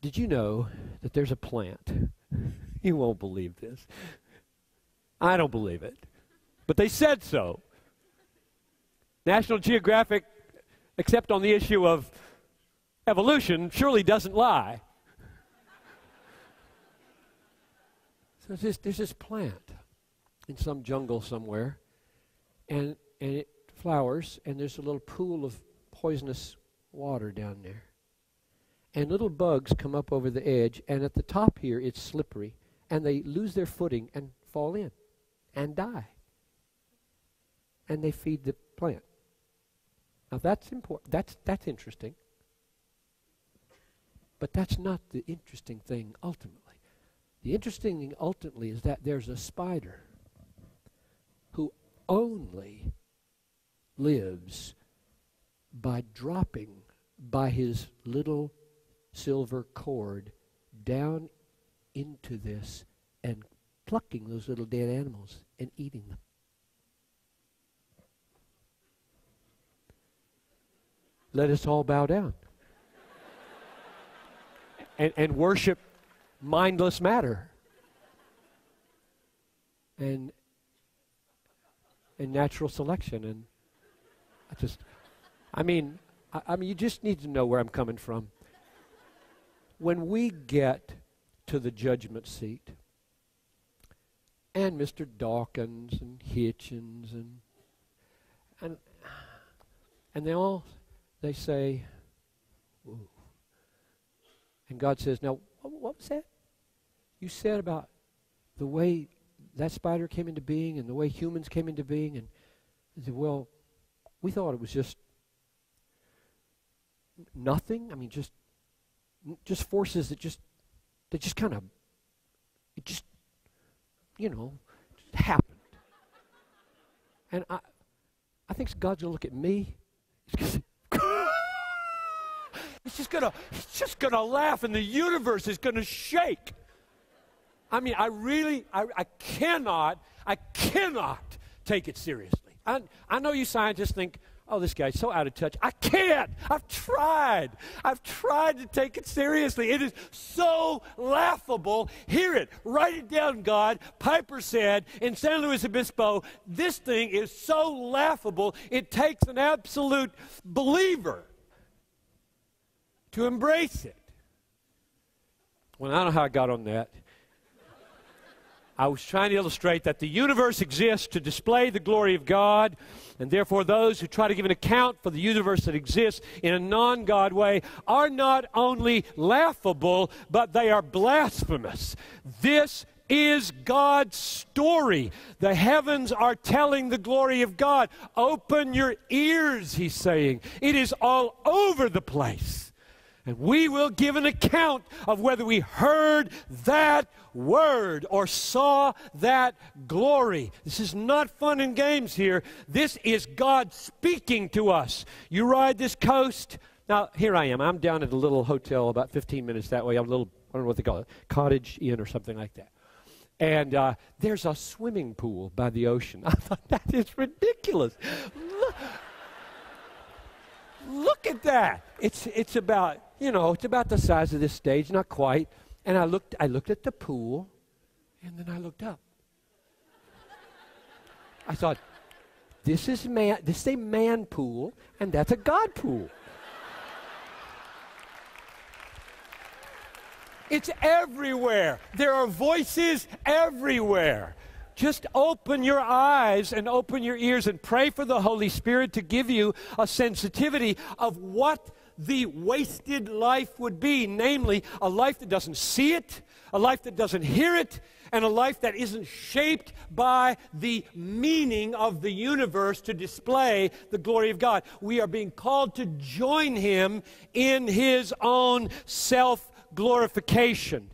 Did you know that there's a plant? You won't believe this. I don't believe it. But they said so. National Geographic, except on the issue of evolution, surely doesn't lie. So there's this plant in some jungle somewhere, and it flowers, and there's a little pool of poisonous water down there. And little bugs come up over the edge, and at the top here it's slippery, and they lose their footing and fall in and die. And they feed the plant. Now that's important. That's interesting. But that's not the interesting thing ultimately. The interesting thing ultimately is that there's a spider who only lives by dropping by his little silver cord down into this and plucking those little dead animals and eating them. Let us all bow down and worship mindless matter and natural selection. And I mean, you just need to know where I'm coming from. When we get to the judgment seat, and Mr. Dawkins and Hitchens and they say, ooh. And God says, now, what was that? You said about the way that spider came into being and the way humans came into being. And he said, well, we thought it was just nothing. I mean, just forces that just kind of, it just, just happened. And I think God's going to look at me. He's just gonna laugh, and the universe is gonna shake. I mean, I cannot take it seriously. I know you scientists think, oh, this guy's so out of touch. I can't. I've tried to take it seriously. It is so laughable. Hear it. Write it down, God. Piper said in San Luis Obispo, this thing is so laughable, it takes an absolute believer to embrace it. Well, I don't know how I got on that. I was trying to illustrate that the universe exists to display the glory of God, and therefore those who try to give an account for the universe that exists in a non-God way are not only laughable, but they are blasphemous. This is God's story. The heavens are telling the glory of God. Open your ears, he's saying. It is all over the place. And we will give an account of whether we heard that word or saw that glory. This is not fun and games here. This is God speaking to us. You ride this coast. Now, here I am. I'm down at a little hotel about 15 minutes that way. I'm a little, I don't know what they call it, cottage inn or something like that. And there's a swimming pool by the ocean. I thought, that is ridiculous. Look at that. It's about, it's about the size of this stage, not quite. And I looked at the pool, and then I looked up. I thought, this is a man pool, and that's a God pool. It's everywhere. There are voices everywhere. Just open your eyes and open your ears and pray for the Holy Spirit to give you a sensitivity of what the wasted life would be, namely a life that doesn't see it, a life that doesn't hear it, and a life that isn't shaped by the meaning of the universe to display the glory of God. We are being called to join Him in His own self-glorification.